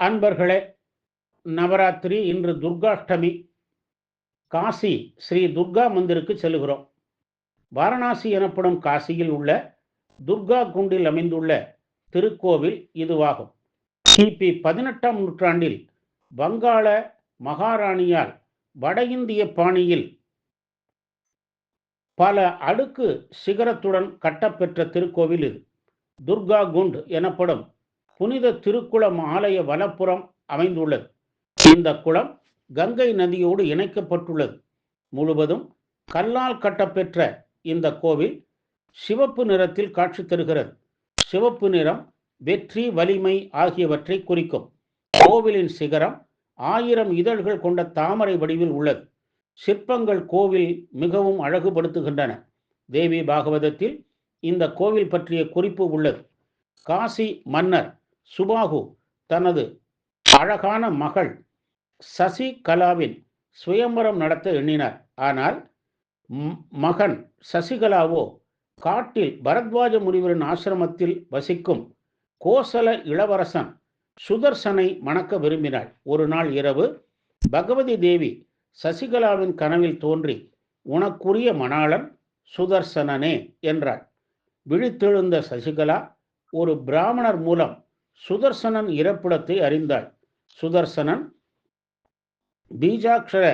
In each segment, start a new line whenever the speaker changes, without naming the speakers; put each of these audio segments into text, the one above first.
அன்பர்களே, நவராத்திரி இன்று துர்காஷ்டமி. காசி ஸ்ரீ துர்கா மந்திருக்கு செல்கிறோம். வாரணாசி எனப்படும் காசியில் உள்ள துர்கா குண்டில் அமைந்துள்ள திருக்கோவில் இதுவாகும். கிபி 18ஆம் நூற்றாண்டில் வங்காள மகாராணியால் வட இந்திய பாணியில் பல அடுக்கு சிகரத்துடன் கட்டப்பெற்ற திருக்கோவில் இது. துர்கா குண்ட் எனப்படும் புனித திருக்குளம் ஆலய வலப்புறம் அமைந்துள்ளது. இந்த குளம் கங்கை நதியோடு இணைக்கப்பட்டுள்ளது. முழுவதும் கல்லால் கட்டப்பெற்ற இந்த கோவில் சிவப்பு நிறத்தில் காட்சி தருகிறது. சிவப்பு நிறம் வெற்றி, வலிமை ஆகியவற்றை குறிக்கும். கோவிலின் சிகரம் 1000 இதழ்கள் கொண்ட தாமரை வடிவில் உள்ளது. சிற்பங்கள் கோவில் மிகவும் அழகுபடுத்துகின்றன. தேவி பாகவதத்தில் இந்த கோவில் பற்றிய குறிப்பு உள்ளது. காசி மன்னர் சுபாகு தனது அழகான மகள் சசிகலாவின் சுயம்பரம் நடத்த எண்ணினார். ஆனால் மகன் சசிகலாவோ காட்டில் பரத்வாஜ முனிவரின் ஆசிரமத்தில் வசிக்கும் கோசல இளவரசன் சுதர்சனை மணக்க விரும்பினாள். ஒரு நாள் இரவு பகவதி தேவி சசிகலாவின் கனவில் தோன்றி, உனக்குரிய மணாளன் சுதர்சனனே என்றாள். விழித்தெழுந்த சசிகலா ஒரு பிராமணர் மூலம் சுதர்சனன் இறப்பிடத்தை அறிந்தாள். சுதர்சனன் பீஜாட்சர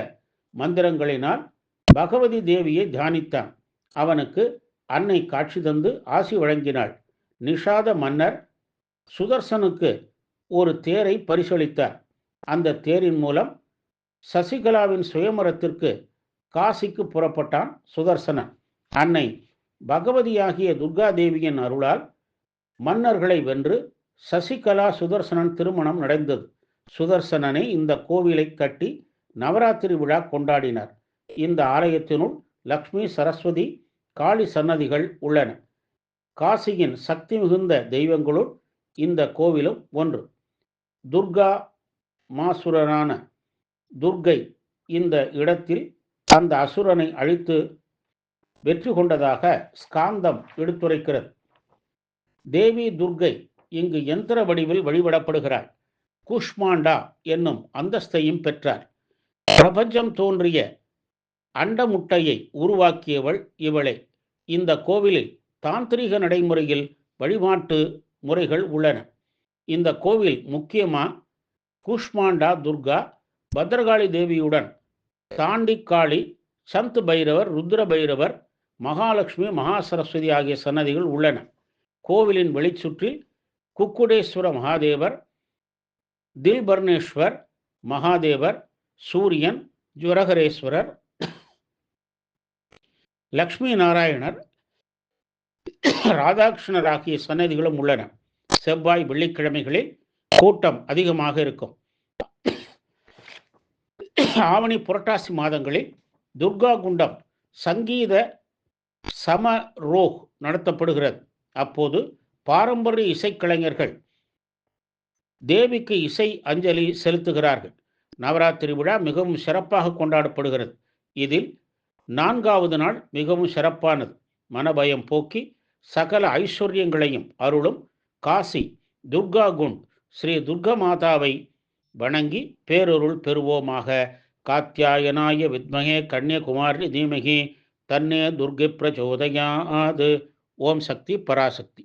மந்திரங்களினால் பகவதி தேவியை தியானித்தான். அவனுக்கு அன்னை காட்சி தந்து ஆசி வழங்கினாள். நிஷாத மன்னர் சுதர்சனுக்கு ஒரு தேரை பரிசளித்தார். அந்த தேரின் மூலம் சசிகலாவின் சுயமரத்திற்கு காசிக்கு புறப்பட்டான் சுதர்சனன். அன்னை பகவதியாகிய துர்காதேவியின் அருளால் மன்னர்களை வென்று சசிகலா சுதர்சனன் திருமணம் நடந்தது. சுதர்சனனை இந்த கோவிலை கட்டி நவராத்திரி விழா கொண்டாடினார். இந்த ஆலயத்தினுள் லக்ஷ்மி, சரஸ்வதி, காளி சன்னதிகள் உள்ளன. காசியின் சக்தி மிகுந்த தெய்வங்களுள் இந்த கோவிலும் ஒன்று. துர்கா மாசுரனான துர்கை இந்த இடத்தில் அந்த அசுரனை அழித்து வெற்றி கொண்டதாக ஸ்காந்தம் எடுத்துரைக்கிறது. தேவி துர்கை இங்கு யந்திர வடிவில் வழிபடப்படுகிறாள். கூஷ்மாண்டா என்னும் அந்தஸ்தையும் பெற்றார். பிரபஞ்சம் தோன்றிய அண்டமுட்டையை உருவாக்கியவள் இவளே. இந்த கோவிலில் தாந்திரிக நடைமுறையில் வழிபாட்டு முறைகள் உள்ளன. இந்த கோவில் முக்கியமா கூஷ்மாண்டா துர்கா, பத்ரகாளி தேவியுடன் தாண்டிக்காளி, சந்த் பைரவர், ருத்ர பைரவர், மகாலட்சுமி, மகாசரஸ்வதி ஆகிய சன்னதிகள் உள்ளன. கோவிலின் வெளிச்சுற்றில் குக்குடேஸ்வர மகாதேவர், தில்பர்ணேஸ்வர் மகாதேவர், சூரியன், ஜுவரகரேஸ்வரர், லக்ஷ்மி நாராயணர், ராதாகிருஷ்ணர் ஆகிய சன்னதிகளும் உள்ளன. செவ்வாய், வெள்ளிக்கிழமைகளில் கூட்டம் அதிகமாக இருக்கும். ஆவணி, புரட்டாசி மாதங்களில் துர்கா குண்டம் சங்கீத சமரோக் நடத்தப்படுகிறது. அப்போது பாரம்பரிய இசைக்கலைஞர்கள் தேவிக்கு இசை அஞ்சலி செலுத்துகிறார்கள். நவராத்திரி விழா மிகவும் சிறப்பாக கொண்டாடப்படுகிறது. இதில் 4வது நாள் மிகவும் சிறப்பானது. மனபயம் போக்கி சகல ஐஸ்வர்யங்களையும் அருளும் காசி துர்கா குண்ட் ஸ்ரீ துர்கா மாதாவை வணங்கி பேரருள் பெறுவோமாக. காத்யாயனாய வித்மகே கன்யகுமாரி தீமகி தன்னே துர்கை பிரச்சோதயாத். ஓம் சக்தி பராசக்தி.